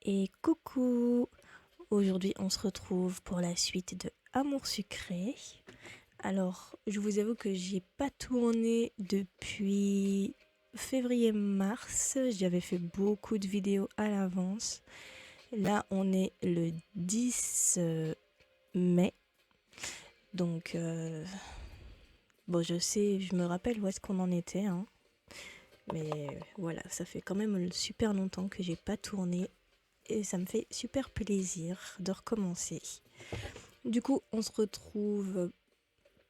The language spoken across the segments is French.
Et coucou! Aujourd'hui, on se retrouve pour la suite de Amour sucré. Alors, je vous avoue que j'ai pas tourné depuis février-mars. J'avais fait beaucoup de vidéos à l'avance. Là, on est le 10 mai. Donc, bon, je sais, je me rappelle où est-ce qu'on en était, hein. Mais voilà, ça fait quand même super longtemps que j'ai pas tourné. Et ça me fait super plaisir de recommencer. Du coup, on se retrouve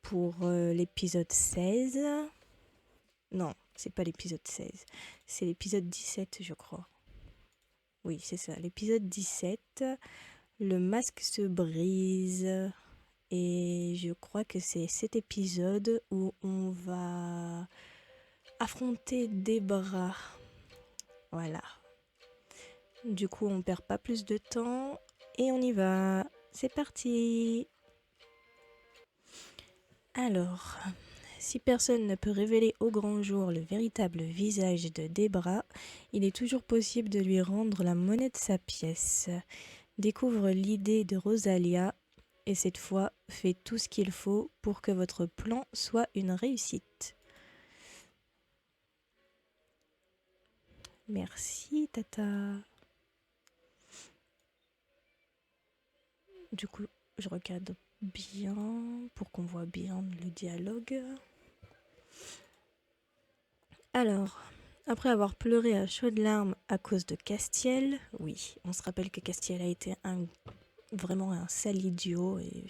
pour l'épisode 16. Non, c'est pas l'épisode 16. C'est l'épisode 17, je crois. Oui, c'est ça, l'épisode 17. Le masque se brise. Et je crois que c'est cet épisode où on va affronter des bras. Voilà. Du coup, on perd pas plus de temps et on y va. C'est parti. Alors, si personne ne peut révéler au grand jour le véritable visage de Debra, il est toujours possible de lui rendre la monnaie de sa pièce. Découvre l'idée de Rosalia et cette fois, fait tout ce qu'il faut pour que votre plan soit une réussite. Merci, Tata. Du coup, je regarde bien pour qu'on voit bien le dialogue. Alors, après avoir pleuré à chaudes larmes à cause de Castiel, oui, on se rappelle que Castiel a été vraiment un sale idiot et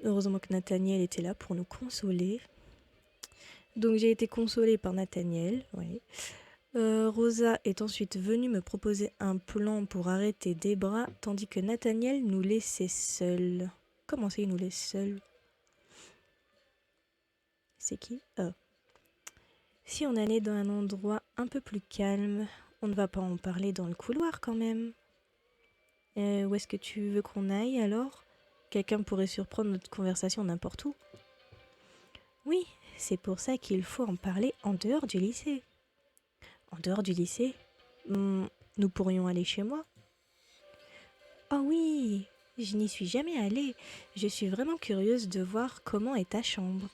heureusement que Nathaniel était là pour nous consoler. Donc j'ai été consolée par Nathaniel, oui. Rosa est ensuite venue me proposer un plan pour arrêter Debra, tandis que Nathaniel nous laissait seuls. Comment ça, il nous laisse seuls? C'est qui? Si on allait dans un endroit un peu plus calme, on ne va pas en parler dans le couloir quand même. Où est-ce que tu veux qu'on aille alors? Quelqu'un pourrait surprendre notre conversation n'importe où. Oui, c'est pour ça qu'il faut en parler en dehors du lycée. En dehors du lycée? Nous pourrions aller chez moi? Oh oui, je n'y suis jamais allée. Je suis vraiment curieuse de voir comment est ta chambre.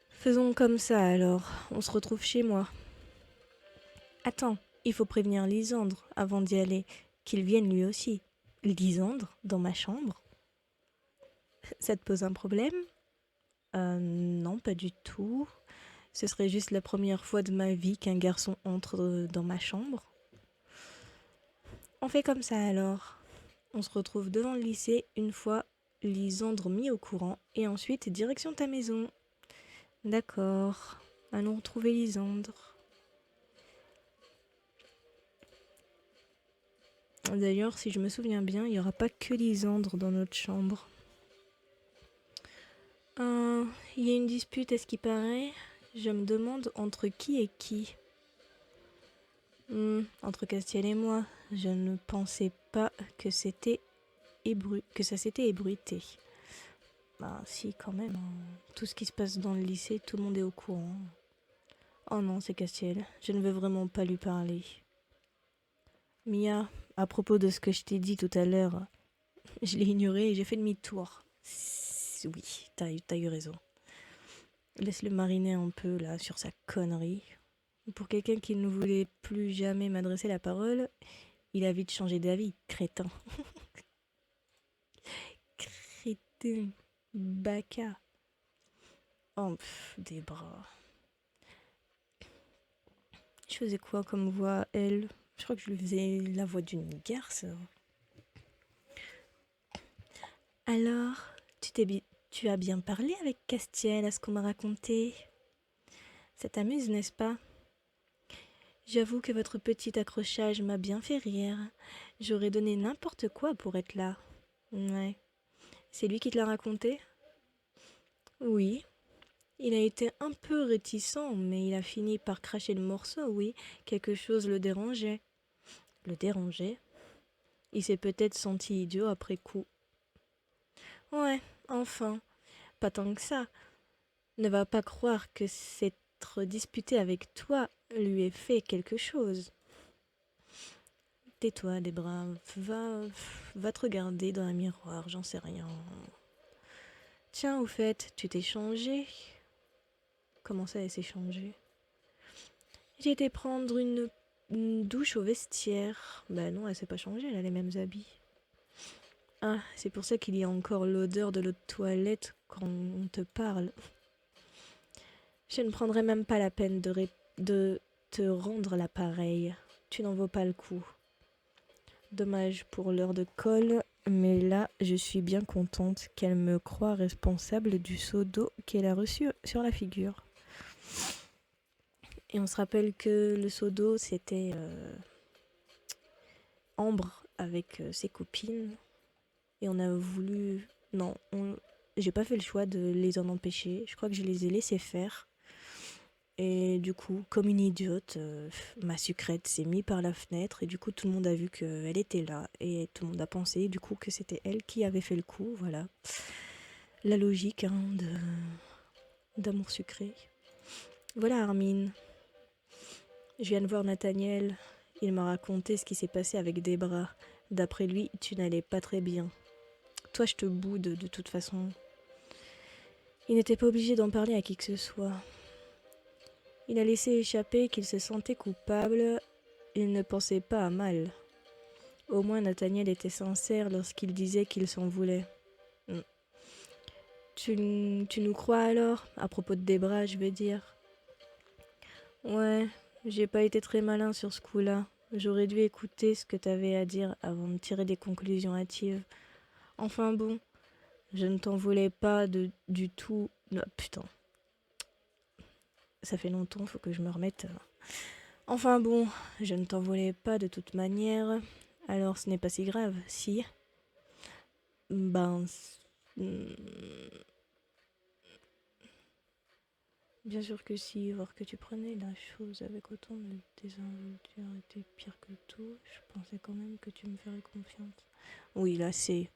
Faisons comme ça alors, on se retrouve chez moi. Attends, il faut prévenir Lysandre avant d'y aller, qu'il vienne lui aussi. Lysandre, dans ma chambre? Ça te pose un problème? Non, pas du tout. Ce serait juste la première fois de ma vie qu'un garçon entre dans ma chambre. On fait comme ça alors. On se retrouve devant le lycée une fois Lysandre mis au courant et ensuite direction ta maison. D'accord. Allons retrouver Lysandre. D'ailleurs, si je me souviens bien, il n'y aura pas que Lysandre dans notre chambre. Il y a une dispute à ce qui paraît. Je me demande entre qui et qui. Entre Castiel et moi. Je ne pensais pas que ça s'était ébruité. Bah si, quand même. Tout ce qui se passe dans le lycée, tout le monde est au courant. Oh non, c'est Castiel. Je ne veux vraiment pas lui parler. Mia, à propos de ce que je t'ai dit tout à l'heure, je l'ai ignoré et j'ai fait demi-tour. Oui, t'as eu raison. Laisse-le mariner un peu là sur sa connerie. Pour quelqu'un qui ne voulait plus jamais m'adresser la parole, il a vite changé d'avis, crétin. Crétin. Baka. Oh, des bras. Je faisais quoi comme voix, elle? Je crois que je lui faisais la voix d'une garce. Alors, tu as bien parlé avec Castiel à ce qu'on m'a raconté. Ça t'amuse, n'est-ce pas? J'avoue que votre petit accrochage m'a bien fait rire. J'aurais donné n'importe quoi pour être là. Ouais. C'est lui qui te l'a raconté? Oui. Il a été un peu réticent, mais il a fini par cracher le morceau, oui. Quelque chose le dérangeait. Le dérangeait? Il s'est peut-être senti idiot après coup. Ouais, enfin. Pas tant que ça. Ne va pas croire que s'être disputé avec toi lui ai fait quelque chose. Tais-toi, Debra, va te regarder dans un miroir, j'en sais rien. Tiens, au fait, tu t'es changé? Comment ça, elle s'est changée? J'ai été prendre une douche au vestiaire. Bah non, elle s'est pas changée, elle a les mêmes habits. Ah, c'est pour ça qu'il y a encore l'odeur de l'eau de toilette quand on te parle. Je ne prendrai même pas la peine de te rendre l'appareil. Tu n'en vaux pas le coup. Dommage pour l'heure de colle, mais là, je suis bien contente qu'elle me croie responsable du seau d'eau qu'elle a reçu sur la figure. Et on se rappelle que le seau d'eau, c'était Ambre avec ses copines. Et on a voulu... Non, j'ai pas fait le choix de les en empêcher. Je crois que je les ai laissés faire. Et du coup, comme une idiote, ma sucrète s'est mise par la fenêtre et du coup tout le monde a vu qu'elle était là et tout le monde a pensé du coup que c'était elle qui avait fait le coup, voilà. La logique d'amour sucré. Voilà Armin, je viens de voir Nathaniel, il m'a raconté ce qui s'est passé avec Debra. D'après lui, tu n'allais pas très bien. Toi je te boude de toute façon. Il n'était pas obligé d'en parler à qui que ce soit. Il a laissé échapper qu'il se sentait coupable. Il ne pensait pas à mal. Au moins Nathaniel était sincère lorsqu'il disait qu'il s'en voulait. Tu nous crois alors? À propos de Debra, je veux dire. Ouais, j'ai pas été très malin sur ce coup-là. J'aurais dû écouter ce que t'avais à dire avant de tirer des conclusions hâtives. Enfin bon, je ne t'en voulais pas du tout. Oh, putain, ça fait longtemps, faut que je me remette. Enfin bon, je ne t'en voulais pas de toute manière. Alors ce n'est pas si grave, si. Ben... Bien sûr que si, voir que tu prenais la chose avec autant de désinvolture était pire que tout, je pensais quand même que tu me ferais confiance. Oui, là c'est...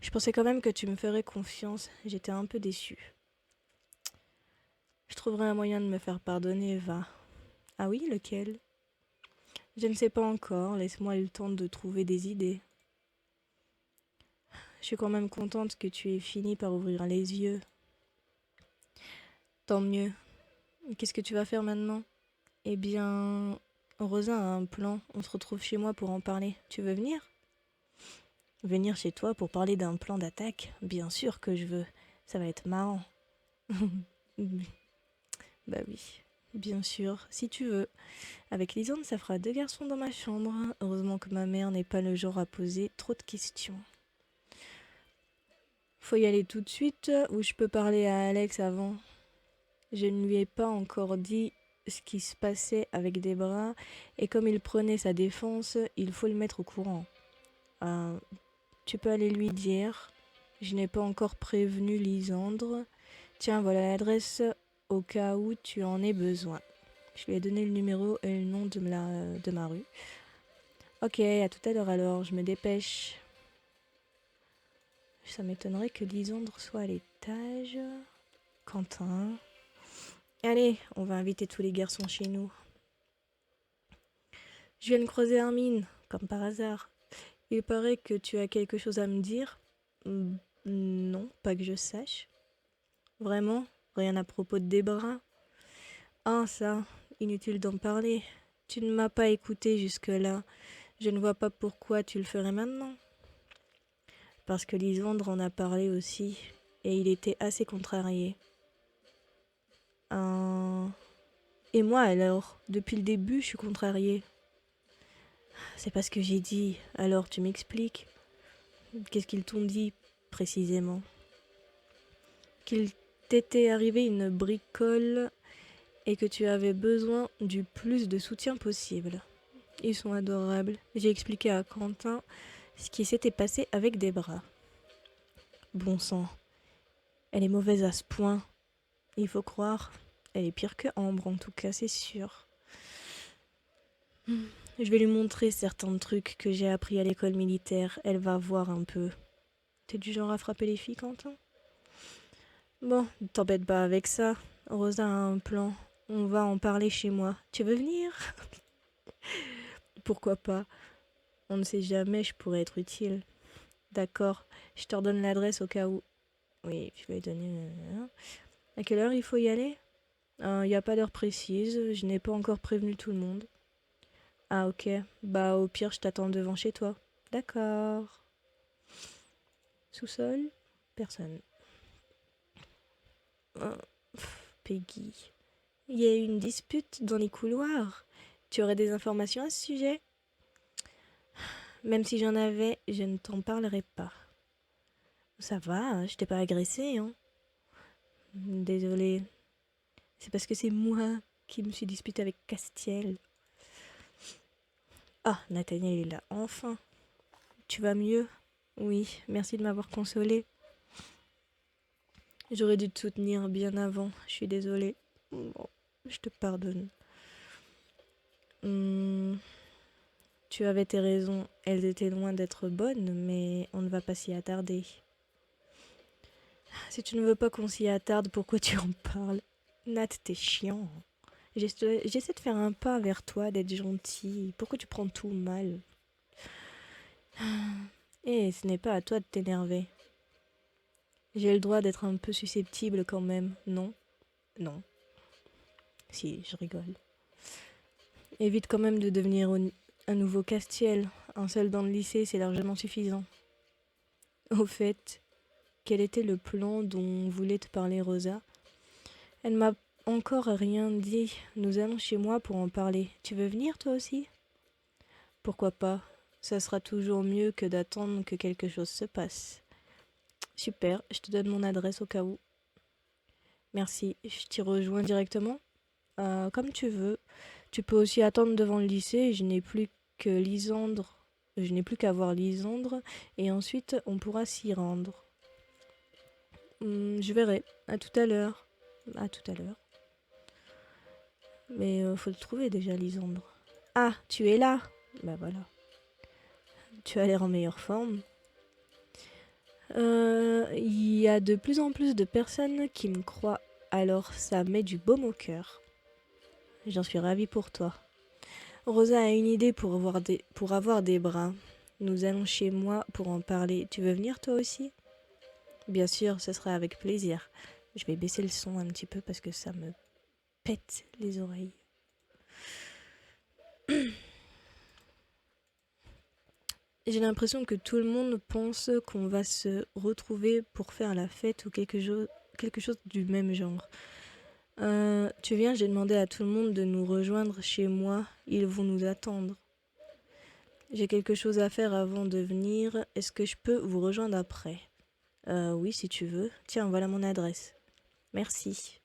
Je pensais quand même que tu me ferais confiance, j'étais un peu déçue. Je trouverai un moyen de me faire pardonner, va. Ah oui, lequel? Je ne sais pas encore, laisse-moi le temps de trouver des idées. Je suis quand même contente que tu aies fini par ouvrir les yeux. Tant mieux. Qu'est-ce que tu vas faire maintenant? Eh bien, Rosa a un plan. On se retrouve chez moi pour en parler. Tu veux venir? Venir chez toi pour parler d'un plan d'attaque? Bien sûr que je veux. Ça va être marrant. Bah oui, bien sûr, si tu veux. Avec Lisande, ça fera 2 garçons dans ma chambre. Heureusement que ma mère n'est pas le genre à poser trop de questions. Faut y aller tout de suite ou je peux parler à Alex avant? Je ne lui ai pas encore dit ce qui se passait avec Debra et comme il prenait sa défense, il faut le mettre au courant. Tu peux aller lui dire. Je n'ai pas encore prévenu Lisandre. Tiens, voilà l'adresse au cas où tu en aies besoin. Je lui ai donné le numéro et le nom de ma rue. Ok, à tout à l'heure alors, je me dépêche. Ça m'étonnerait que Lisandre soit à l'étage. Quentin. Allez, on va inviter tous les garçons chez nous. Je viens de croiser Armin, comme par hasard. Il paraît que tu as quelque chose à me dire. Non, pas que je sache. Vraiment? Rien à propos de Debra? Ah, ça, inutile d'en parler. Tu ne m'as pas écouté jusque-là. Je ne vois pas pourquoi tu le ferais maintenant. Parce que Lisandre en a parlé aussi, et il était assez contrarié. Et moi alors, depuis le début, je suis contrariée. C'est pas ce que j'ai dit, alors tu m'expliques. Qu'est-ce qu'ils t'ont dit, précisément? Qu'il t'était arrivé une bricole et que tu avais besoin du plus de soutien possible. Ils sont adorables. J'ai expliqué à Quentin ce qui s'était passé avec Debra. Bon sang, elle est mauvaise à ce point. Il faut croire. Elle est pire que Ambre, en tout cas, c'est sûr. Je vais lui montrer certains trucs que j'ai appris à l'école militaire. Elle va voir un peu. T'es du genre à frapper les filles, Quentin? Bon, ne t'embête pas avec ça. Rosa a un plan. On va en parler chez moi. Tu veux venir? Pourquoi pas? On ne sait jamais, je pourrais être utile. D'accord, je te redonne l'adresse au cas où. Oui, je vais donner... À quelle heure il faut y aller? Il n'y a pas d'heure précise, je n'ai pas encore prévenu tout le monde. Ah ok, bah au pire je t'attends devant chez toi. D'accord. Sous-sol? Personne. Oh, Peggy. Il y a eu une dispute dans les couloirs. Tu aurais des informations à ce sujet? Même si j'en avais, je ne t'en parlerai pas. Ça va, je t'ai pas agressé, hein. Désolée. C'est parce que c'est moi qui me suis disputée avec Castiel. Ah, Nathaniel est là, enfin. Tu vas mieux? Oui, merci de m'avoir consolée. J'aurais dû te soutenir bien avant, je suis désolée. Bon, je te pardonne. Tu avais tes raisons, elles étaient loin d'être bonnes, mais on ne va pas s'y attarder. Si tu ne veux pas qu'on s'y attarde, pourquoi tu en parles? Nat, t'es chiant. J'essaie de faire un pas vers toi, d'être gentil. Pourquoi tu prends tout mal? Et ce n'est pas à toi de t'énerver. J'ai le droit d'être un peu susceptible quand même, non? Non. Si, je rigole. Évite quand même de devenir un nouveau Castiel. Un seul dans le lycée, c'est largement suffisant. Au fait, quel était le plan dont voulait te parler Rosa? Elle m'a encore rien dit. Nous allons chez moi pour en parler. Tu veux venir toi aussi? Pourquoi pas? Ça sera toujours mieux que d'attendre que quelque chose se passe. Super, je te donne mon adresse au cas où. Merci, je t'y rejoins directement? Comme tu veux. Tu peux aussi attendre devant le lycée, je n'ai plus que Lisandre. Je n'ai plus qu'à voir Lisandre et ensuite on pourra s'y rendre. Je verrai. À tout à l'heure. À tout à l'heure. Mais faut le trouver déjà, Lisandre. Ah, tu es là. Bah voilà. Tu as l'air en meilleure forme. Il y a de plus en plus de personnes qui me croient, alors ça met du baume au cœur. J'en suis ravie pour toi. Rosa a une idée pour avoir des bras. Nous allons chez moi pour en parler. Tu veux venir toi aussi? Bien sûr, ce sera avec plaisir. Je vais baisser le son un petit peu parce que ça me pète les oreilles. J'ai l'impression que tout le monde pense qu'on va se retrouver pour faire la fête ou quelque chose du même genre. Tu viens, j'ai demandé à tout le monde de nous rejoindre chez moi. Ils vont nous attendre. J'ai quelque chose à faire avant de venir. Est-ce que je peux vous rejoindre après? Oui, si tu veux. Tiens, voilà mon adresse. Merci.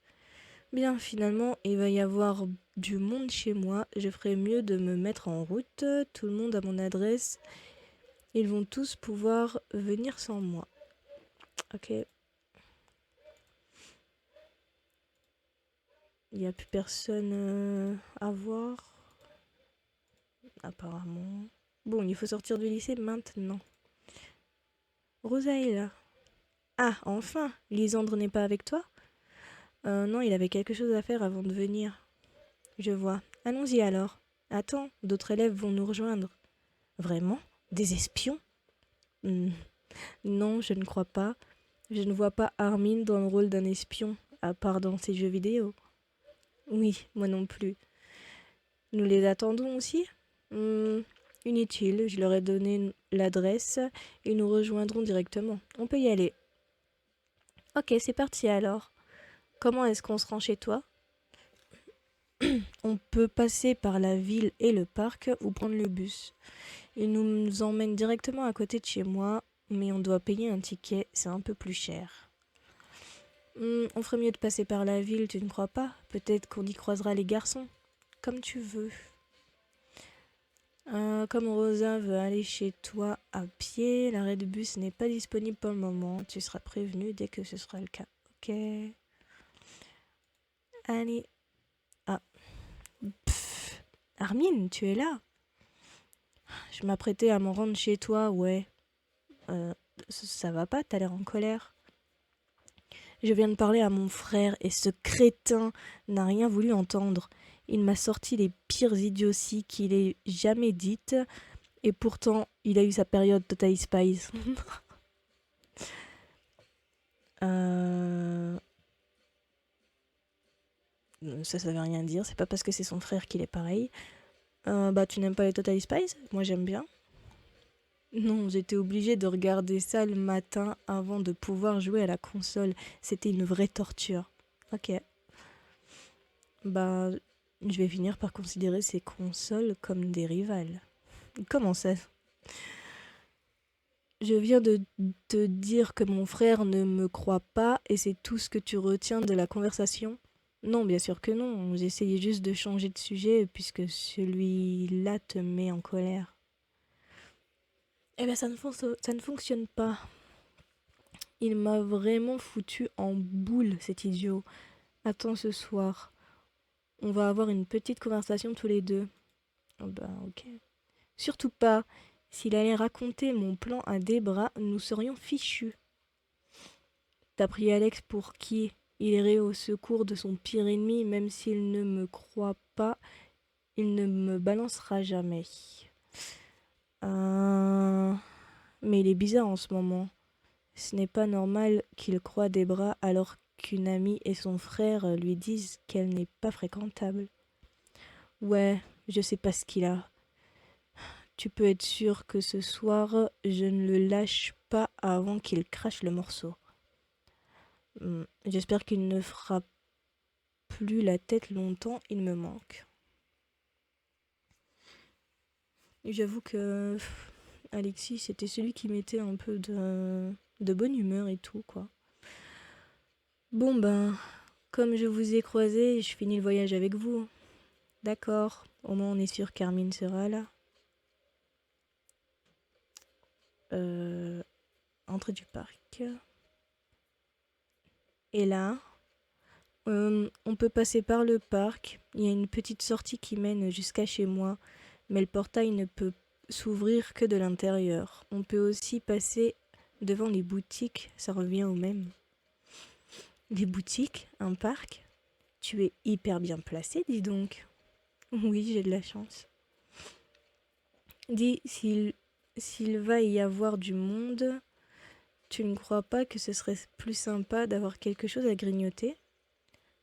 Bien, finalement, il va y avoir du monde chez moi. Je ferais mieux de me mettre en route. Tout le monde a mon adresse. Ils vont tous pouvoir venir sans moi. Ok. Il n'y a plus personne à voir. Apparemment. Bon, il faut sortir du lycée maintenant. Rosa est là. Ah, enfin, Lisandre n'est pas avec toi? Non, il avait quelque chose à faire avant de venir. Je vois. Allons-y alors. Attends, d'autres élèves vont nous rejoindre. Vraiment? Des espions? Non, je ne crois pas. Je ne vois pas Armin dans le rôle d'un espion, à part dans ses jeux vidéo. Oui, moi non plus. Nous les attendons aussi? Inutile, je leur ai donné l'adresse et nous rejoindrons directement. On peut y aller. Ok, c'est parti alors. Comment est-ce qu'on se rend chez toi? On peut passer par la ville et le parc ou prendre le bus. Il nous emmène directement à côté de chez moi, mais on doit payer un ticket, c'est un peu plus cher. On ferait mieux de passer par la ville, tu ne crois pas? Peut-être qu'on y croisera les garçons. Comme tu veux. Comme Rosa veut aller chez toi à pied, l'arrêt de bus n'est pas disponible pour le moment. Tu seras prévenu dès que ce sera le cas. Ok. Allez. Ah. Pff. Armin, tu es là? Je m'apprêtais à m'en rendre chez toi, ouais. Ça va pas, t'as l'air en colère. Je viens de parler à mon frère et ce crétin n'a rien voulu entendre. Il m'a sorti les pires idioties qu'il ait jamais dites et pourtant il a eu sa période Total Spice. euh... Ça veut rien dire, c'est pas parce que c'est son frère qu'il est pareil. Bah tu n'aimes pas les Total Spice? Moi j'aime bien. Non, j'étais obligée de regarder ça le matin avant de pouvoir jouer à la console. C'était une vraie torture. Ok. Bah, je vais finir par considérer ces consoles comme des rivales. Comment ça? Je viens de te dire que mon frère ne me croit pas et c'est tout ce que tu retiens de la conversation? Non, bien sûr que non. J'essayais juste de changer de sujet puisque celui-là te met en colère. Eh ben ça ne fonctionne pas. Il m'a vraiment foutu en boule, cet idiot. Attends ce soir. On va avoir une petite conversation tous les deux. Oh bah ok. Surtout pas. S'il allait raconter mon plan à Debra, nous serions fichus. T'as pris Alex pour qui? Il irait au secours de son pire ennemi, même s'il ne me croit pas, il ne me balancera jamais. Mais il est bizarre en ce moment. Ce n'est pas normal qu'il croie Debra alors qu'une amie et son frère lui disent qu'elle n'est pas fréquentable. Ouais, je sais pas ce qu'il a. Tu peux être sûr que ce soir, je ne le lâche pas avant qu'il crache le morceau. J'espère qu'il ne fera plus la tête longtemps, il me manque. J'avoue que Alexis, c'était celui qui mettait un peu de bonne humeur et tout, quoi. Bon ben, comme je vous ai croisé, je finis le voyage avec vous. D'accord, au moins on est sûr qu'Armin sera là. Entrée du parc. Et là, on peut passer par le parc. Il y a une petite sortie qui mène jusqu'à chez moi, mais le portail ne peut s'ouvrir que de l'intérieur. On peut aussi passer devant les boutiques, ça revient au même. Les boutiques? Un parc? Tu es hyper bien placé, dis donc. Oui, j'ai de la chance. Dis, s'il va y avoir du monde, tu ne crois pas que ce serait plus sympa d'avoir quelque chose à grignoter?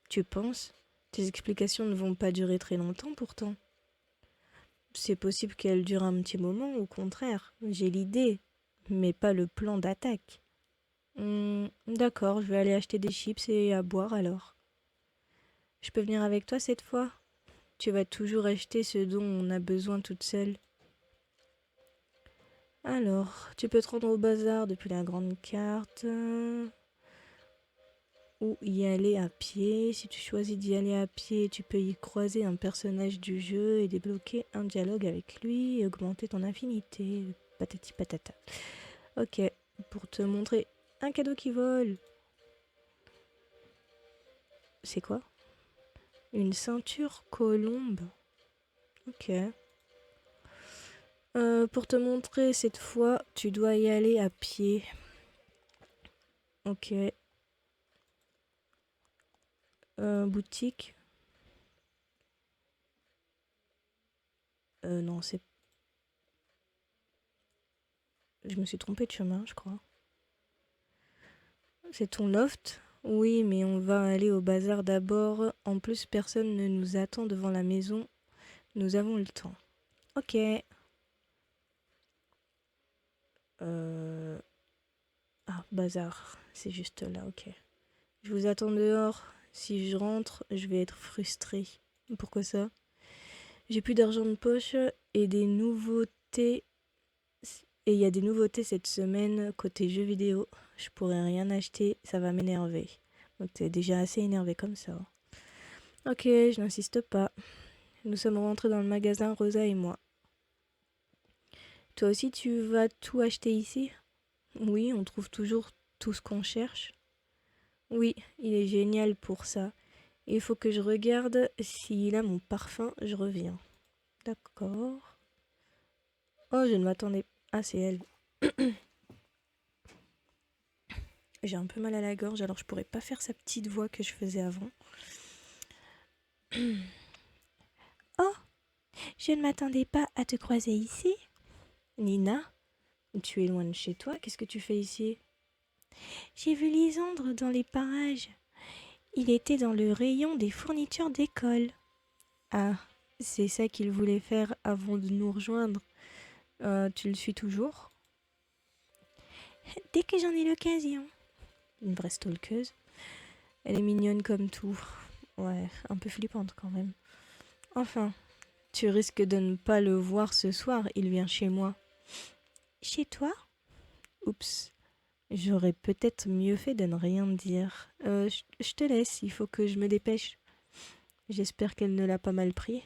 Tu penses? Tes explications ne vont pas durer très longtemps pourtant. C'est possible qu'elles durent un petit moment, au contraire. J'ai l'idée, mais pas le plan d'attaque. D'accord, je vais aller acheter des chips et à boire alors. Je peux venir avec toi cette fois? Tu vas toujours acheter ce dont on a besoin toute seule. Alors, tu peux te rendre au bazar depuis la grande carte. Ou y aller à pied. Si tu choisis d'y aller à pied, tu peux y croiser un personnage du jeu et débloquer un dialogue avec lui et augmenter ton affinité. Patati patata. Ok, pour te montrer un cadeau qui vole. C'est quoi? Une ceinture colombe. Ok. Pour te montrer cette fois, tu dois y aller à pied. Ok. Boutique. Non, c'est... Je me suis trompée de chemin, je crois. C'est ton loft? Oui, mais on va aller au bazar d'abord. En plus, personne ne nous attend devant la maison. Nous avons le temps. Ok. Ah, bazar. C'est juste là, ok. Je vous attends dehors. Si je rentre, je vais être frustrée. Pourquoi ça? J'ai plus d'argent de poche et des nouveautés. Et il y a des nouveautés cette semaine côté jeux vidéo. Je pourrais rien acheter, ça va m'énerver. Donc t'es déjà assez énervé comme ça. Ok, je n'insiste pas. Nous sommes rentrés dans le magasin, Rosa et moi. Toi aussi, tu vas tout acheter ici? Oui, on trouve toujours tout ce qu'on cherche. Oui, il est génial pour ça. Il faut que je regarde s'il a mon parfum, je reviens. D'accord. Oh, je ne m'attendais pas. Ah, c'est elle. J'ai un peu mal à la gorge, alors je pourrais pas faire sa petite voix que je faisais avant. Oh, je ne m'attendais pas à te croiser ici. Nina, tu es loin de chez toi, qu'est-ce que tu fais ici? J'ai vu Lisandre dans les parages. Il était dans le rayon des fournitures d'école. Ah, c'est ça qu'il voulait faire avant de nous rejoindre. Tu le suis toujours? Dès que j'en ai l'occasion. Une vraie stalkeuse. Elle est mignonne comme tout. Ouais, un peu flippante quand même. Enfin, tu risques de ne pas le voir ce soir, il vient chez moi. Chez toi? Oups, j'aurais peut-être mieux fait de ne rien dire. Je te laisse, il faut que je me dépêche. J'espère qu'elle ne l'a pas mal pris.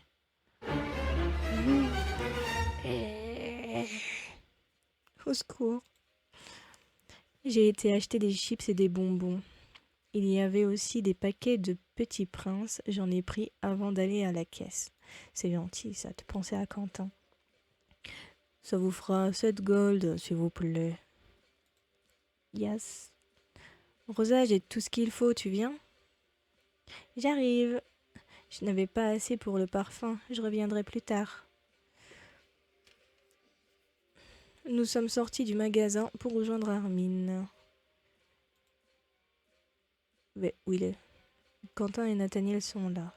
Au secours. J'ai été acheter des chips et des bonbons. Il y avait aussi des paquets de Petits Princes. J'en ai pris avant d'aller à la caisse. C'est gentil, ça te pensait à Quentin. Ça vous fera 7 gold, s'il vous plaît. Yes. Rosa, j'ai tout ce qu'il faut, tu viens? J'arrive. Je n'avais pas assez pour le parfum, je reviendrai plus tard. Nous sommes sortis du magasin pour rejoindre Armin. Mais où il est? Quentin et Nathaniel sont là.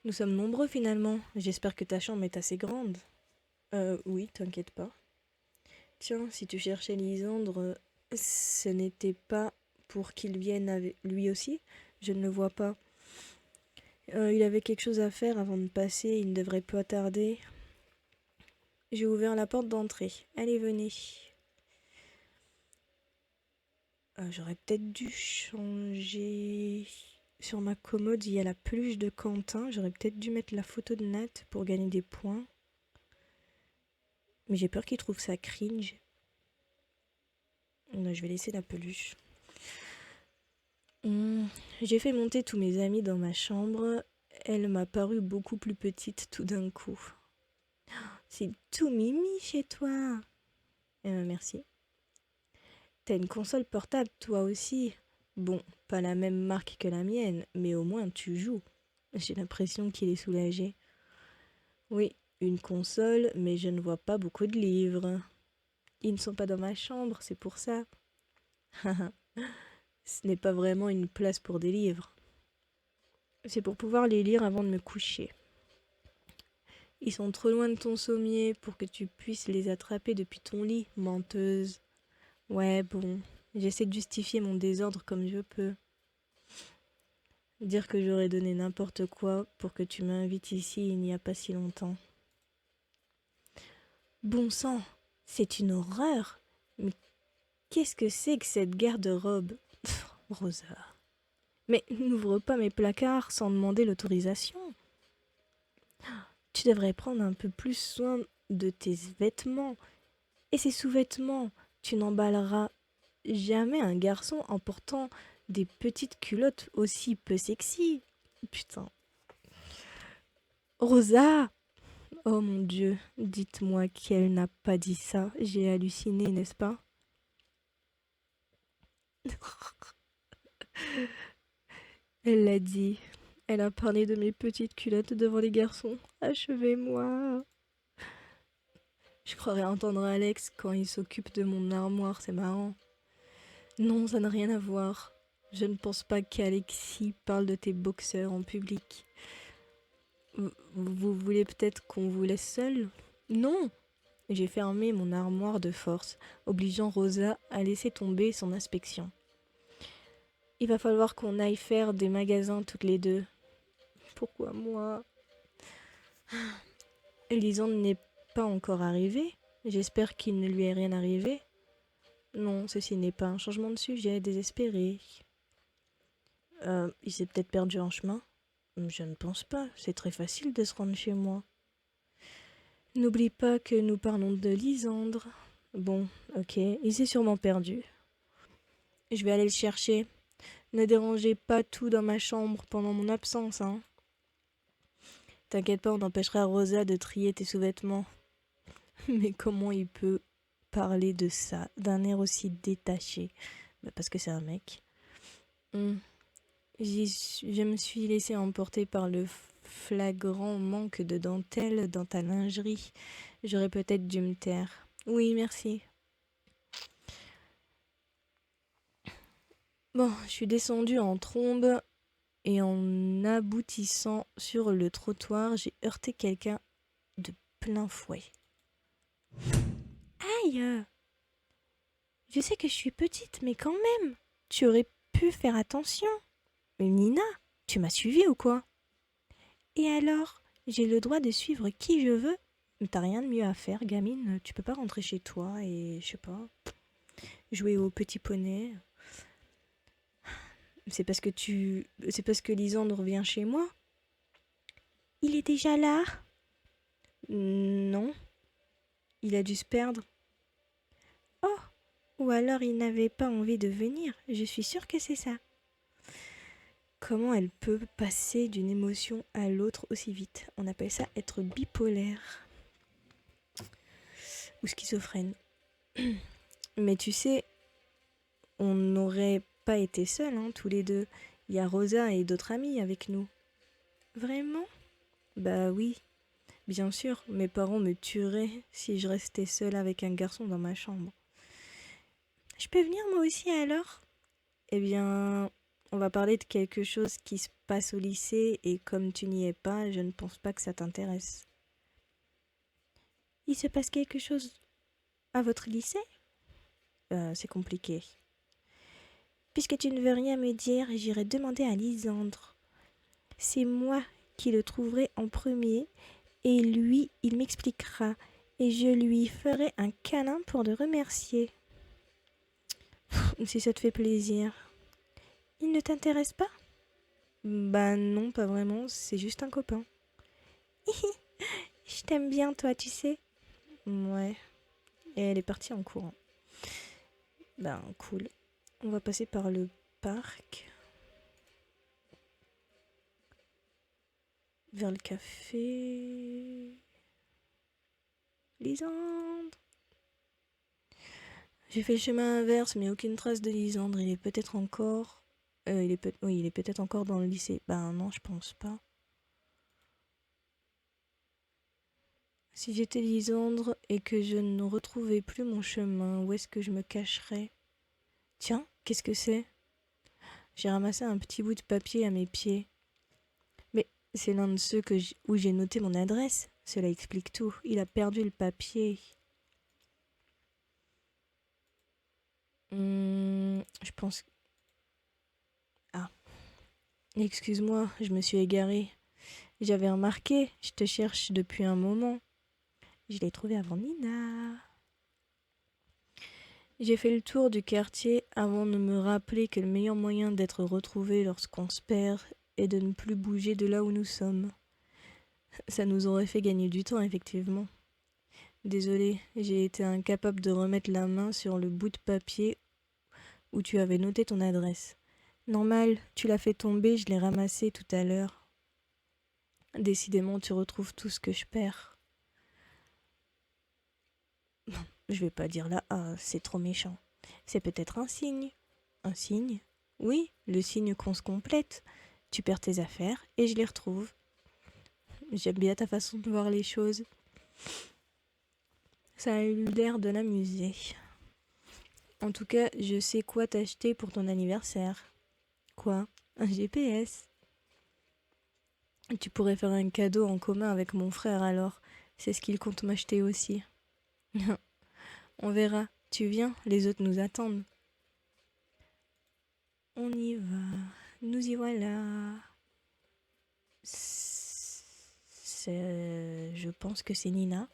Nous sommes nombreux finalement. J'espère que ta chambre est assez grande. Oui, t'inquiète pas. Tiens, si tu cherchais Lisandre, ce n'était pas pour qu'il vienne avec lui aussi? Je ne le vois pas. Il avait quelque chose à faire avant de passer, il ne devrait pas tarder. J'ai ouvert la porte d'entrée. Allez, venez. J'aurais peut-être dû changer. Sur ma commode, il y a la peluche de Quentin. J'aurais peut-être dû mettre la photo de Nat pour gagner des points. Mais j'ai peur qu'il trouve ça cringe. Non, je vais laisser la peluche. J'ai fait monter tous mes amis dans ma chambre. Elle m'a paru beaucoup plus petite tout d'un coup. C'est tout mimi chez toi. Merci. T'as une console portable toi aussi. Bon, pas la même marque que la mienne, mais au moins tu joues. J'ai l'impression qu'il est soulagé. Oui, une console, mais je ne vois pas beaucoup de livres. Ils ne sont pas dans ma chambre, c'est pour ça. Ce n'est pas vraiment une place pour des livres. C'est pour pouvoir les lire avant de me coucher. Ils sont trop loin de ton sommier pour que tu puisses les attraper depuis ton lit, menteuse. Ouais, bon, j'essaie de justifier mon désordre comme je peux. Dire que j'aurais donné n'importe quoi pour que tu m'invites ici il n'y a pas si longtemps. Bon sang, c'est une horreur. Mais qu'est-ce que c'est que cette garde-robe? Rosa. Mais n'ouvre pas mes placards sans demander l'autorisation. Tu devrais prendre un peu plus soin de tes vêtements. Et ces sous-vêtements, tu n'emballeras jamais un garçon en portant des petites culottes aussi peu sexy. Putain. Rosa! Oh mon Dieu, dites-moi qu'elle n'a pas dit ça. J'ai halluciné, n'est-ce pas? Elle l'a dit. Elle a parlé de mes petites culottes devant les garçons. Achevez-moi. Je croirais entendre Alex quand il s'occupe de mon armoire, c'est marrant. Non, ça n'a rien à voir. Je ne pense pas qu'Alexis parle de tes boxeurs en public. Vous voulez peut-être qu'on vous laisse seul? Non! J'ai fermé mon armoire de force, obligeant Rosa à laisser tomber son inspection. Il va falloir qu'on aille faire des magasins toutes les deux. Pourquoi moi? Lisandre n'est pas encore arrivé. J'espère qu'il ne lui est rien arrivé. Non, ceci n'est pas un changement de sujet désespéré. Il s'est peut-être perdu en chemin. Je ne pense pas, c'est très facile de se rendre chez moi. N'oublie pas que nous parlons de Lisandre. Bon, ok, il s'est sûrement perdu. Je vais aller le chercher. Ne dérangez pas tout dans ma chambre pendant mon absence, hein. T'inquiète pas, on empêchera Rosa de trier tes sous-vêtements. Mais comment il peut parler de ça, d'un air aussi détaché? parce que c'est un mec. Hmm. Je me suis laissée emporter par le flagrant manque de dentelle dans ta lingerie. J'aurais peut-être dû me taire. Oui, merci. Bon, je suis descendue en trombe et en aboutissant sur le trottoir, j'ai heurté quelqu'un de plein fouet. Aïe! Je sais que je suis petite, mais quand même, tu aurais pu faire attention. Mais Nina, tu m'as suivi ou quoi? Et alors, j'ai le droit de suivre qui je veux? T'as rien de mieux à faire, gamine. Tu peux pas rentrer chez toi et, je sais pas, jouer au petit poney. C'est parce que Lisandre vient chez moi? Il est déjà là? Non, il a dû se perdre. Oh, ou alors il n'avait pas envie de venir. Je suis sûre que c'est ça. Comment elle peut passer d'une émotion à l'autre aussi vite? On appelle ça être bipolaire ou schizophrène. Mais tu sais, on n'aurait pas été seuls, hein, tous les deux. Il y a Rosa et d'autres amis avec nous. Vraiment? Bah oui, bien sûr, mes parents me tueraient si je restais seule avec un garçon dans ma chambre. Je peux venir moi aussi alors? Eh bien, on va parler de quelque chose qui se passe au lycée et comme tu n'y es pas, je ne pense pas que ça t'intéresse. Il se passe quelque chose à votre lycée? C'est compliqué. Puisque tu ne veux rien me dire, j'irai demander à Lisandre. C'est moi qui le trouverai en premier et lui, il m'expliquera et je lui ferai un câlin pour le remercier. Si ça te fait plaisir. Il ne t'intéresse pas? Bah non, pas vraiment, c'est juste un copain. Je t'aime bien, toi, tu sais. Ouais. Et elle est partie en courant. Ben, cool. On va passer par le parc. Vers le café. Lisandre. J'ai fait le chemin inverse, mais aucune trace de Lisandre. Il est peut-être encore... oui, il est peut-être encore dans le lycée. Ben non, je pense pas. Si j'étais Lisandre et que je ne retrouvais plus mon chemin, où est-ce que je me cacherais? Tiens, qu'est-ce que c'est? J'ai ramassé un petit bout de papier à mes pieds. Mais c'est l'un de ceux où j'ai noté mon adresse. Cela explique tout. Il a perdu le papier. Je pense... Ah, excuse-moi, je me suis égarée. J'avais remarqué, je te cherche depuis un moment. Je l'ai trouvé avant Nina. J'ai fait le tour du quartier avant de me rappeler que le meilleur moyen d'être retrouvé lorsqu'on se perd est de ne plus bouger de là où nous sommes. Ça nous aurait fait gagner du temps, effectivement. Désolée, j'ai été incapable de remettre la main sur le bout de papier où tu avais noté ton adresse. Normal, tu l'as fait tomber, je l'ai ramassé tout à l'heure. Décidément, tu retrouves tout ce que je perds. Je vais pas dire là, ah, c'est trop méchant. C'est peut-être un signe. Un signe? Oui, le signe qu'on se complète. Tu perds tes affaires et je les retrouve. J'aime bien ta façon de voir les choses. Ça a eu l'air de l'amuser. En tout cas, je sais quoi t'acheter pour ton anniversaire. Quoi? Un GPS? Tu pourrais faire un cadeau en commun avec mon frère alors. C'est ce qu'il compte m'acheter aussi. On verra. Tu viens, les autres nous attendent. On y va. Nous y voilà. Je pense que c'est Nina.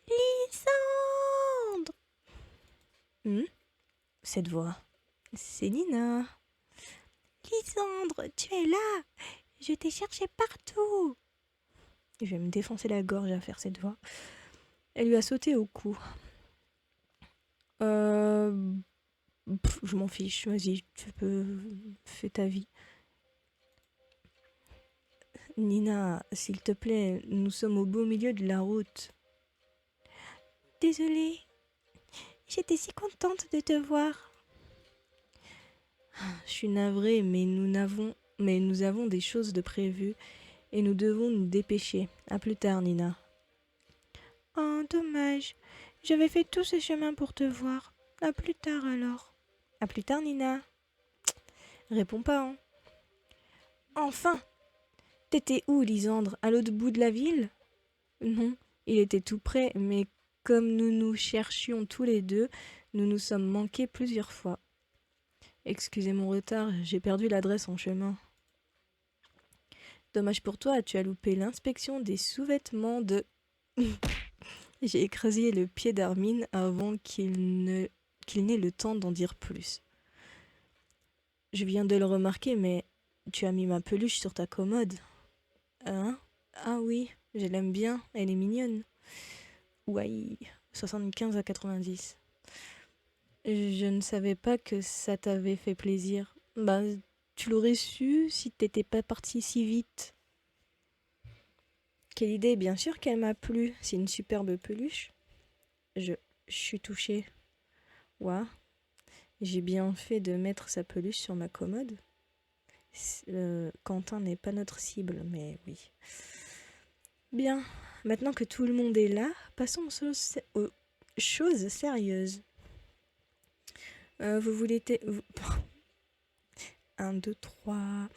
Lisandre! Cette voix. C'est Nina. Lisandre, tu es là! Je t'ai cherché partout! Je vais me défoncer la gorge à faire cette voix. Elle lui a sauté au cou. Je m'en fiche, vas-y, tu peux... Fais ta vie. Nina, s'il te plaît, nous sommes au beau milieu de la route. Désolée, j'étais si contente de te voir. Je suis navrée, mais nous avons des choses de prévues et nous devons nous dépêcher. À plus tard, Nina. Oh, dommage. J'avais fait tout ce chemin pour te voir. À plus tard alors. À plus tard, Nina. Réponds pas, hein. Enfin! T'étais où, Lysandre? À l'autre bout de la ville? Non, il était tout près, mais comme nous nous cherchions tous les deux, nous nous sommes manqués plusieurs fois. Excusez mon retard, j'ai perdu l'adresse en chemin. Dommage pour toi, tu as loupé l'inspection des sous-vêtements de... J'ai écrasé le pied d'Armin avant qu'il n'ait le temps d'en dire plus. Je viens de le remarquer, mais tu as mis ma peluche sur ta commode. Hein? Ah oui, je l'aime bien, elle est mignonne. Ouais, 75 à 90. Je ne savais pas que ça t'avait fait plaisir. Bah, tu l'aurais su si t'étais pas parti si vite. Quelle idée, bien sûr qu'elle m'a plu. C'est une superbe peluche. Je, je suis touchée. Ouah, j'ai bien fait de mettre sa peluche sur ma commode. Quentin n'est pas notre cible, mais oui. Bien, maintenant que tout le monde est là, passons aux choses sérieuses. Vous voulez... 1, 2, 3.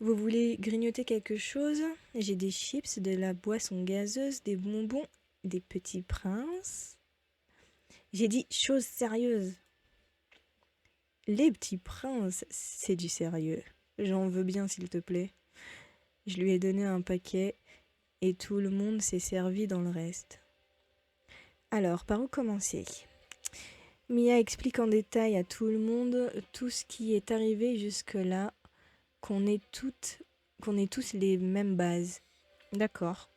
Vous voulez grignoter quelque chose? J'ai des chips, de la boisson gazeuse, des bonbons, des petits princes. J'ai dit choses sérieuses. Les petits princes, c'est du sérieux. J'en veux bien, s'il te plaît. Je lui ai donné un paquet et tout le monde s'est servi dans le reste. Alors, par où commencer? Mia explique en détail à tout le monde tout ce qui est arrivé jusque-là, qu'on ait tous les mêmes bases. D'accord.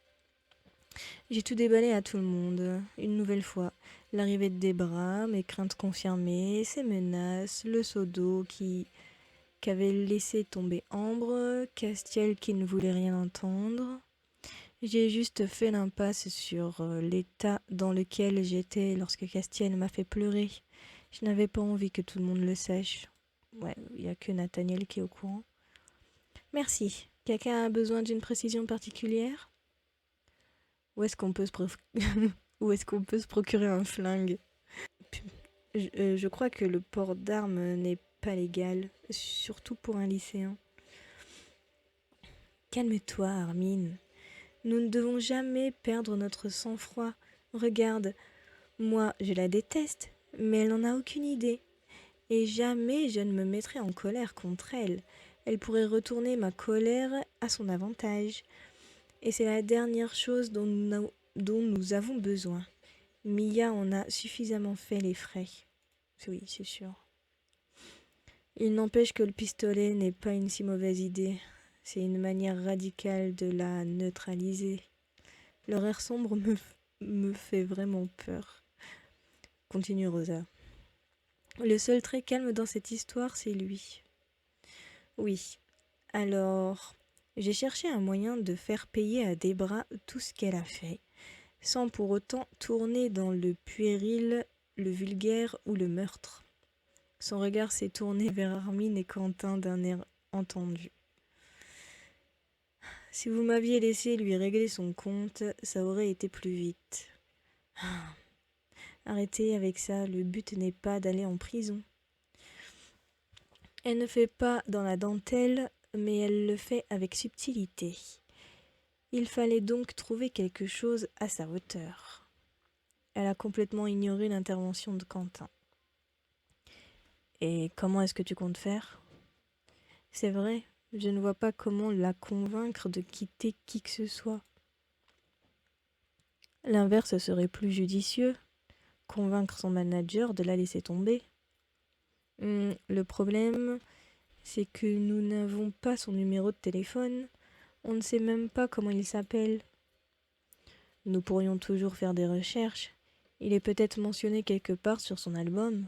J'ai tout déballé à tout le monde, une nouvelle fois. L'arrivée de Debra, mes craintes confirmées, ses menaces, le seau d'eau qu'avait laissé tomber Ambre, Castiel qui ne voulait rien entendre. J'ai juste fait l'impasse sur l'état dans lequel j'étais lorsque Castiel m'a fait pleurer. Je n'avais pas envie que tout le monde le sache. Ouais, il n'y a que Nathaniel qui est au courant. Merci. Quelqu'un a besoin d'une précision particulière? Où est-ce qu'on peut Où est-ce qu'on peut se procurer un flingue? Je crois que le port d'armes n'est pas légal, surtout pour un lycéen. Calme-toi, Armin. Nous ne devons jamais perdre notre sang-froid. Regarde, moi, je la déteste, mais elle n'en a aucune idée. Et jamais je ne me mettrai en colère contre elle. Elle pourrait retourner ma colère à son avantage. Et c'est la dernière chose dont nous avons besoin. Mia en a suffisamment fait les frais. Oui, c'est sûr. Il n'empêche que le pistolet n'est pas une si mauvaise idée. C'est une manière radicale de la neutraliser. L'horaire sombre me fait vraiment peur. Continue Rosa. Le seul très calme dans cette histoire, c'est lui. Oui. Alors, j'ai cherché un moyen de faire payer à Debra tout ce qu'elle a fait, sans pour autant tourner dans le puéril, le vulgaire ou le meurtre. Son regard s'est tourné vers Armin et Quentin d'un air entendu. Si vous m'aviez laissé lui régler son compte, ça aurait été plus vite. Arrêtez avec ça, le but n'est pas d'aller en prison. Elle ne fait pas dans la dentelle, mais elle le fait avec subtilité. Il fallait donc trouver quelque chose à sa hauteur. Elle a complètement ignoré l'intervention de Quentin. Et comment est-ce que tu comptes faire? C'est vrai, je ne vois pas comment la convaincre de quitter qui que ce soit. L'inverse serait plus judicieux, convaincre son manager de la laisser tomber. Le problème, c'est que nous n'avons pas son numéro de téléphone. On ne sait même pas comment il s'appelle. Nous pourrions toujours faire des recherches. Il est peut-être mentionné quelque part sur son album.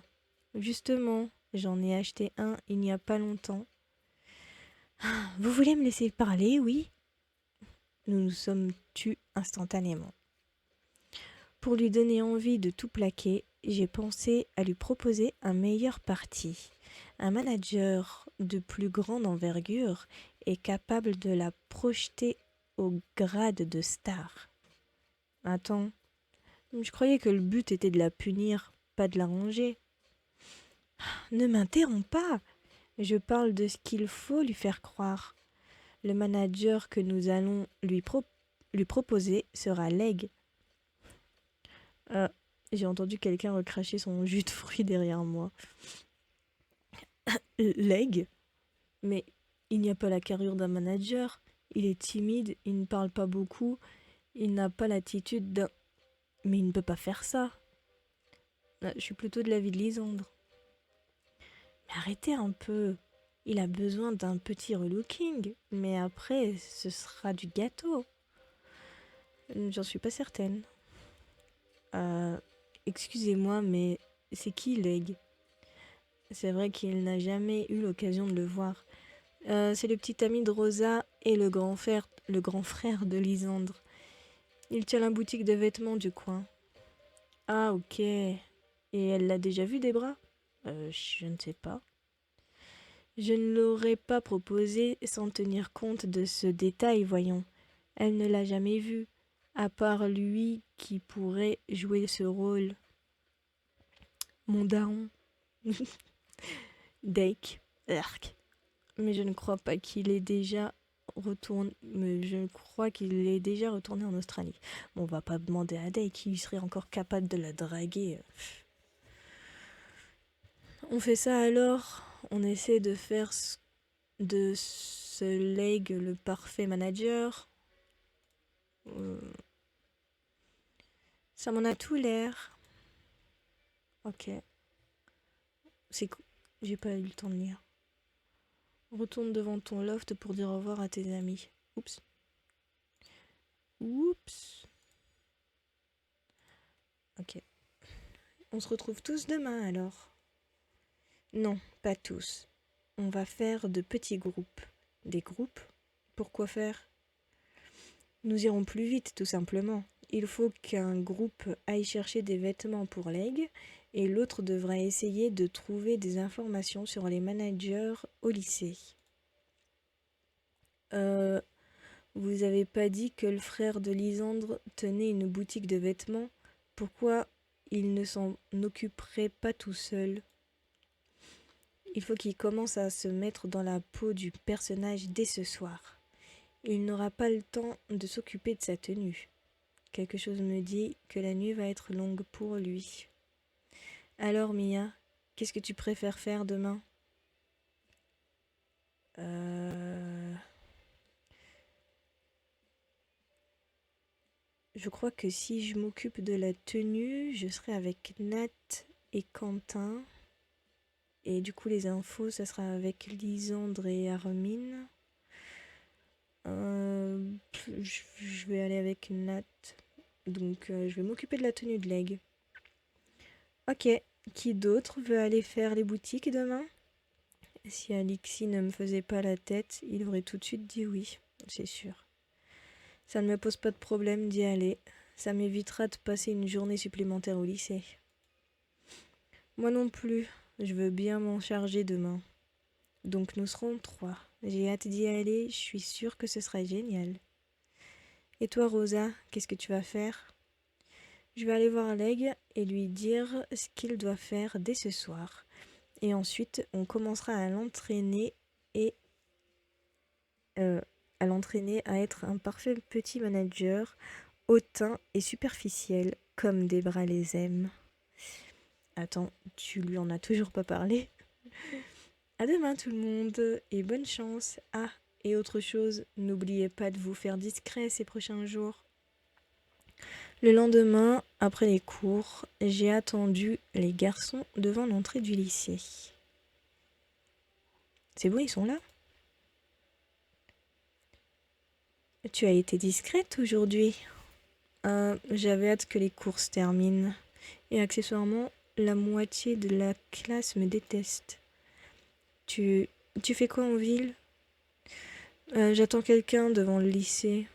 Justement, j'en ai acheté un il n'y a pas longtemps. Vous voulez me laisser parler, oui? Nous nous sommes tus instantanément. Pour lui donner envie de tout plaquer, j'ai pensé à lui proposer un meilleur parti. Un manager de plus grande envergure est capable de la projeter au grade de star. Attends, je croyais que le but était de la punir, pas de la ranger. Ne m'interromps pas. Je parle de ce qu'il faut lui faire croire. Le manager que nous allons lui proposer sera Leg. J'ai entendu quelqu'un recracher son jus de fruits derrière moi. Leg? Mais il n'y a pas la carrure d'un manager. Il est timide, il ne parle pas beaucoup, il n'a pas l'attitude d'un... Mais il ne peut pas faire ça. Je suis plutôt de l'avis de Lisandre. Mais arrêtez un peu. Il a besoin d'un petit relooking, mais après, ce sera du gâteau. J'en suis pas certaine. Excusez-moi, mais c'est qui Leg? C'est vrai qu'il n'a jamais eu l'occasion de le voir. C'est le petit ami de Rosa et le grand frère de Lisandre. Il tient la boutique de vêtements du coin. Ah, ok. Et elle l'a déjà vu, Debra? Je ne sais pas. Je ne l'aurais pas proposé sans tenir compte de ce détail, voyons. Elle ne l'a jamais vu, à part lui qui pourrait jouer ce rôle. Mon daron. Dake. Arc. Mais je ne crois pas qu'il est déjà retourné. Mais je crois qu'il est déjà retourné en Australie. Bon, on va pas demander à Dake, il serait encore capable de la draguer. On fait ça alors. On essaie de faire de ce Leg le parfait manager. Ça m'en a tout l'air. Ok. C'est cool. J'ai pas eu le temps de lire. Retourne devant ton loft pour dire au revoir à tes amis. Oups. Oups. Ok. On se retrouve tous demain alors. Non, pas tous. On va faire de petits groupes. Des groupes? Pourquoi faire? Nous irons plus vite, tout simplement. Il faut qu'un groupe aille chercher des vêtements pour Leg et l'autre devra essayer de trouver des informations sur les managers au lycée. Vous avez pas dit que le frère de Lisandre tenait une boutique de vêtements? Pourquoi il ne s'en occuperait pas tout seul? Il faut qu'il commence à se mettre dans la peau du personnage dès ce soir. Il n'aura pas le temps de s'occuper de sa tenue. Quelque chose me dit que la nuit va être longue pour lui. Alors Mia, qu'est-ce que tu préfères faire demain? Je crois que si je m'occupe de la tenue, je serai avec Nat et Quentin. Et du coup, les infos, ça sera avec Lisandre et Armin. Je vais aller avec Nat. Donc, je vais m'occuper de la tenue de Leg. Ok. Qui d'autre veut aller faire les boutiques demain? Si Alexis ne me faisait pas la tête, il aurait tout de suite dit oui, c'est sûr. Ça ne me pose pas de problème d'y aller. Ça m'évitera de passer une journée supplémentaire au lycée. Moi non plus. Je veux bien m'en charger demain. Donc nous serons 3. J'ai hâte d'y aller, je suis sûre que ce sera génial. Et toi Rosa, qu'est-ce que tu vas faire? Je vais aller voir Leg et lui dire ce qu'il doit faire dès ce soir. Et ensuite, on commencera à l'entraîner à être un parfait petit manager, hautain et superficiel, comme Debra les aime. Attends, tu lui en as toujours pas parlé? À demain tout le monde et bonne chance. Ah, et autre chose, n'oubliez pas de vous faire discret ces prochains jours. Le lendemain, après les cours, j'ai attendu les garçons devant l'entrée du lycée. C'est bon, ils sont là? Tu as été discrète aujourd'hui? J'avais hâte que les cours se terminent. Et accessoirement, la moitié de la classe me déteste. Tu fais quoi en ville? J'attends quelqu'un devant le lycée.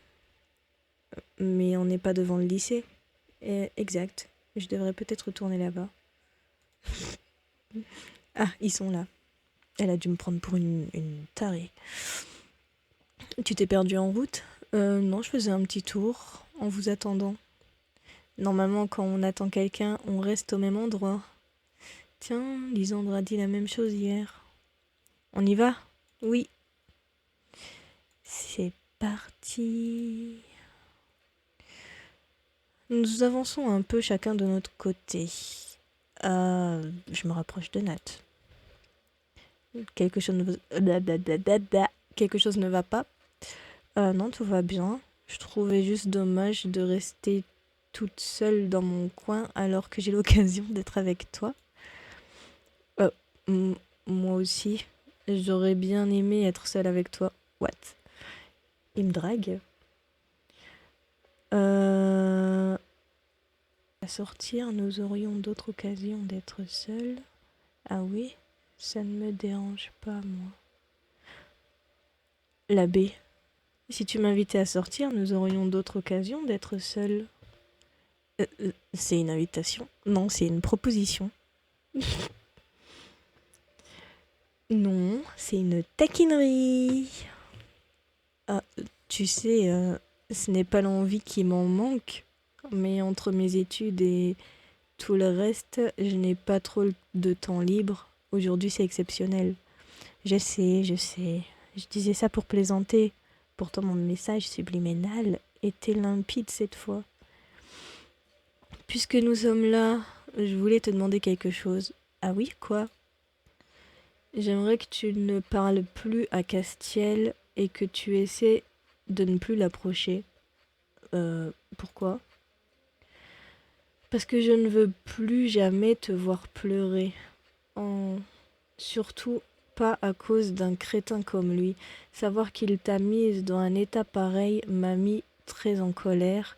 Mais on n'est pas devant le lycée. Exact. Je devrais peut-être retourner là-bas. Ah, ils sont là. Elle a dû me prendre pour une tarée. Tu t'es perdu en route? Non, je faisais un petit tour en vous attendant. Normalement, quand on attend quelqu'un, on reste au même endroit. Tiens, Lisandre a dit la même chose hier. On y va? Oui. C'est parti. Nous avançons un peu chacun de notre côté. Je me rapproche de Nat. Quelque chose ne va pas. Non, tout va bien. Je trouvais juste dommage de rester toute seule dans mon coin alors que j'ai l'occasion d'être avec toi. Moi aussi, j'aurais bien aimé être seule avec toi. What? Il me drague. À sortir, nous aurions d'autres occasions d'être seuls. Ah oui, ça ne me dérange pas, moi. L'abbé, si tu m'invitais à sortir, nous aurions d'autres occasions d'être seuls. C'est une invitation? Non, c'est une proposition. Non, c'est une taquinerie. Ah, tu sais, ce n'est pas l'envie qui m'en manque, mais entre mes études et tout le reste, je n'ai pas trop de temps libre. Aujourd'hui, c'est exceptionnel. Je sais. Je disais ça pour plaisanter. Pourtant, mon message subliminal était limpide cette fois. Puisque nous sommes là, je voulais te demander quelque chose. Ah oui, quoi? J'aimerais que tu ne parles plus à Castiel et que tu essaies de ne plus l'approcher. Pourquoi? Parce que je ne veux plus jamais te voir pleurer. Surtout pas à cause d'un crétin comme lui. Savoir qu'il t'a mise dans un état pareil m'a mis très en colère.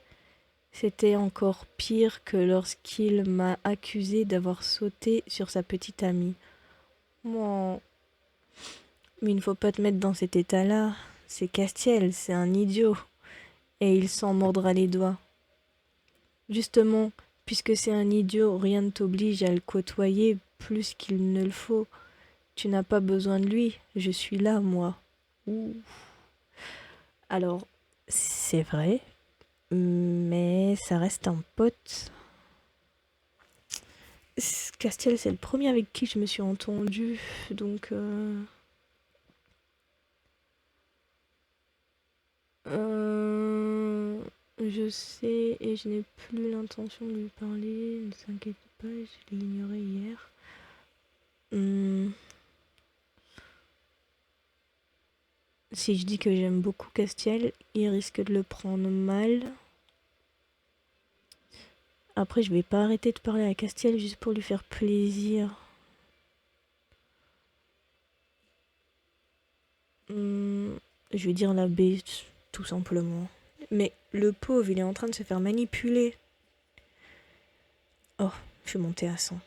C'était encore pire que lorsqu'il m'a accusé d'avoir sauté sur sa petite amie. Moi, mais il ne faut pas te mettre dans cet état-là. C'est Castiel, c'est un idiot. Et il s'en mordra les doigts. Justement, puisque c'est un idiot, rien ne t'oblige à le côtoyer plus qu'il ne le faut. Tu n'as pas besoin de lui, je suis là, moi. Ouh. Alors, c'est vrai, mais ça reste un pote. Castiel, c'est le premier avec qui je me suis entendue, donc... Je sais et je n'ai plus l'intention de lui parler, ne t'inquiète pas, je l'ai ignoré hier. Si je dis que j'aime beaucoup Castiel, il risque de le prendre mal. Après, je vais pas arrêter de parler à Castiel juste pour lui faire plaisir. Je vais dire l'abbé, tout simplement. Mais le pauvre, il est en train de se faire manipuler. Oh, je suis montée à 100.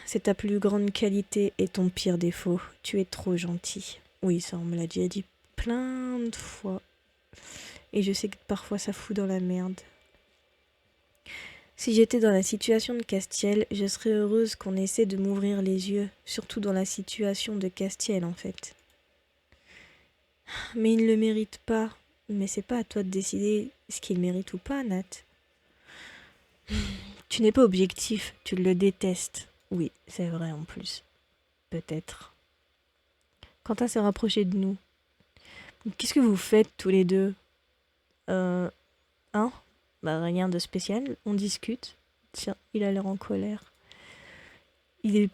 C'est ta plus grande qualité et ton pire défaut. Tu es trop gentil. Oui, ça, on me l'a déjà dit plein de fois. Et je sais que parfois ça fout dans la merde. Si j'étais dans la situation de Castiel, je serais heureuse qu'on essaie de m'ouvrir les yeux. Surtout dans la situation de Castiel, en fait. Mais il ne le mérite pas. Mais c'est pas à toi de décider ce qu'il mérite ou pas, Nat. Tu n'es pas objectif, tu le détestes. Oui, c'est vrai en plus. Peut-être. Quentin s'est rapproché de nous. Qu'est-ce que vous faites tous les deux? Hein? Bah rien de spécial, on discute. Tiens, il a l'air en colère. Il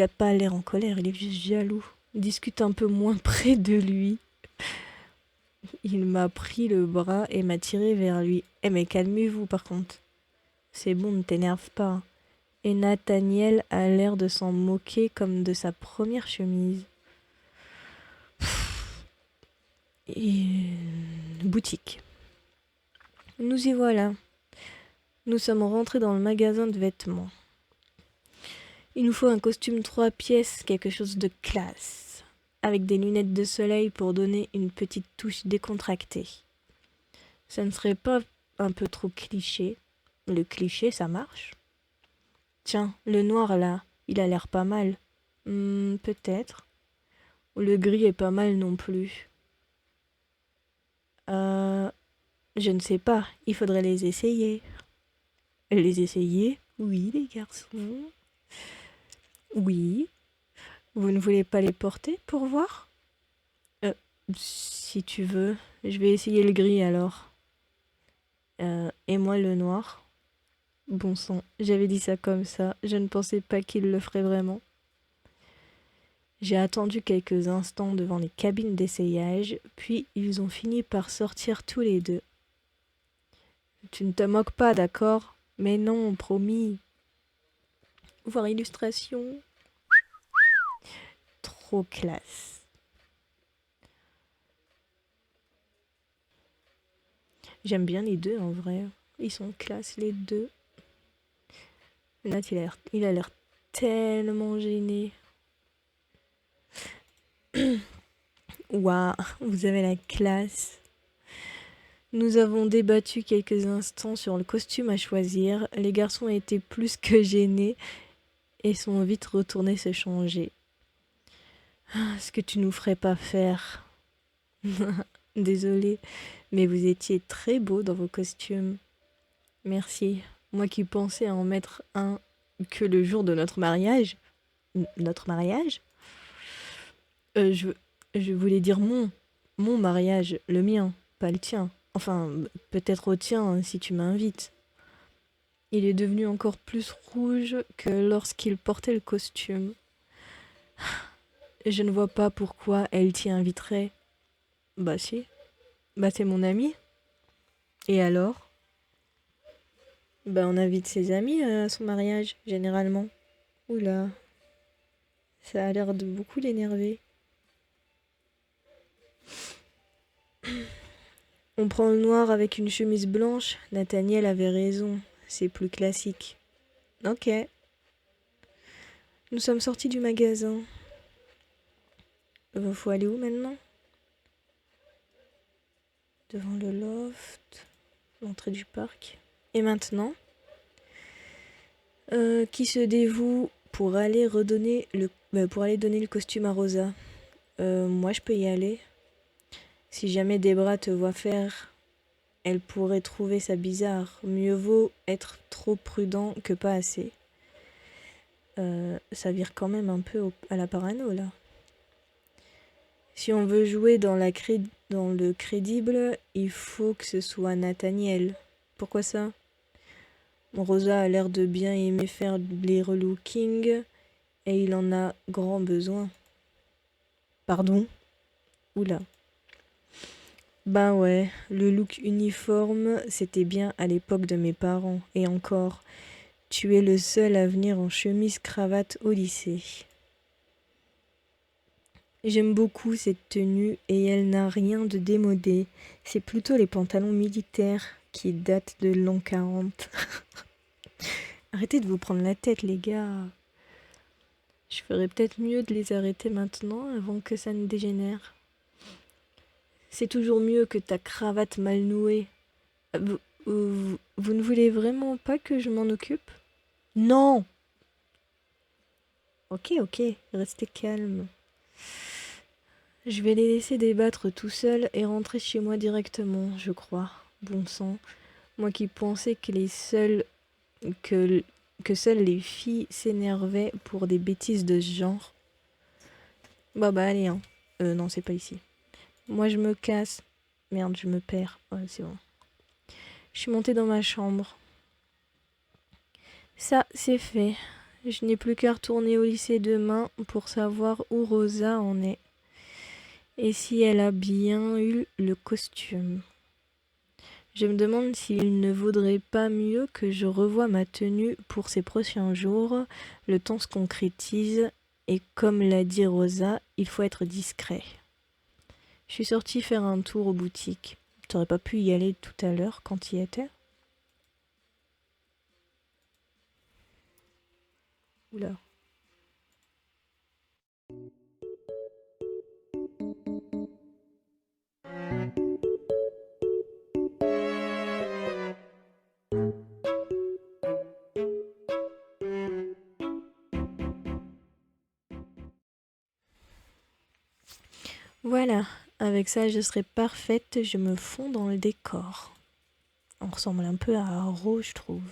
a pas l'air en colère, il est juste jaloux. Il discute un peu moins près de lui. Il m'a pris le bras et m'a tiré vers lui. Eh mais calmez-vous par contre. C'est bon, ne t'énerve pas. Et Nathaniel a l'air de s'en moquer comme de sa première chemise. Boutique. Nous y voilà. Nous sommes rentrés dans le magasin de vêtements. Il nous faut un costume 3 pièces, quelque chose de classe, avec des lunettes de soleil pour donner une petite touche décontractée. Ça ne serait pas un peu trop cliché? Le cliché, ça marche. Tiens, le noir là, il a l'air pas mal. Peut-être. Le gris est pas mal non plus. Euh, je ne sais pas, il faudrait les essayer. Les essayer? Oui, les garçons. Oui. Vous ne voulez pas les porter pour voir? Euh, Si tu veux, je vais essayer le gris alors. Et moi le noir. Bon sang, j'avais dit ça comme ça, je ne pensais pas qu'il le ferait vraiment. J'ai attendu quelques instants devant les cabines d'essayage, puis ils ont fini par sortir tous les deux. Tu ne te moques pas, d'accord? Mais non, promis. Voir illustration. Trop classe. J'aime bien les deux en vrai. Ils sont classe les deux. Nat, il a l'air tellement gêné. Waouh, vous avez la classe. Nous avons débattu quelques instants sur le costume à choisir. Les garçons étaient plus que gênés et sont vite retournés se changer. Ce que tu nous ferais pas faire. Désolée, mais vous étiez très beaux dans vos costumes. Merci. Moi qui pensais en mettre un que le jour de notre mariage. Notre mariage? Euh, je, je voulais dire mon mariage, le mien, pas le tien. Enfin, peut-être au tien si tu m'invites. Il est devenu encore plus rouge que lorsqu'il portait le costume. Je ne vois pas pourquoi elle t'y inviterait. Bah si. Bah c'est mon ami. Et alors? Bah on invite ses amis à son mariage, généralement. Oula, ça a l'air de beaucoup l'énerver. On prend le noir avec une chemise blanche. Nathaniel avait raison, c'est plus classique. Ok. Nous sommes sortis du magasin. Faut aller où maintenant? Devant le loft, l'entrée du parc. Et maintenant? Qui se dévoue pour aller pour aller donner le costume à Rosa? Moi je peux y aller. Si jamais Debra te voit faire, elle pourrait trouver ça bizarre. Mieux vaut être trop prudent que pas assez. Ça vire quand même un peu à la parano là. Si on veut jouer dans le crédible, il faut que ce soit Nathaniel. Pourquoi ça? Rosa a l'air de bien aimer faire les relookings et il en a grand besoin. Pardon? Oula. Ben ouais, le look uniforme, c'était bien à l'époque de mes parents. Et encore, tu es le seul à venir en chemise-cravate au lycée. J'aime beaucoup cette tenue et elle n'a rien de démodé. C'est plutôt les pantalons militaires qui datent de l'an 40. Arrêtez de vous prendre la tête, les gars. Je ferais peut-être mieux de les arrêter maintenant avant que ça ne dégénère. C'est toujours mieux que ta cravate mal nouée. Vous ne voulez vraiment pas que je m'en occupe? Non! Ok, restez calme. Je vais les laisser débattre tout seuls et rentrer chez moi directement, je crois. Bon sang. Moi qui pensais que, que seules les filles s'énervaient pour des bêtises de ce genre. Bah allez, hein. Non, c'est pas ici. Moi je me casse. Merde, je me perds. Ouais, c'est bon. Je suis montée dans ma chambre. Ça, c'est fait. Je n'ai plus qu'à retourner au lycée demain pour savoir où Rosa en est. Et si elle a bien eu le costume. Je me demande s'il ne vaudrait pas mieux que je revoie ma tenue pour ces prochains jours. Le temps se concrétise et comme l'a dit Rosa, il faut être discret. Je suis sortie faire un tour aux boutiques. T'aurais pas pu y aller tout à l'heure quand tu y étais? Oula. Voilà, avec ça je serai parfaite, je me fonds dans le décor. On ressemble un peu à Ro, je trouve.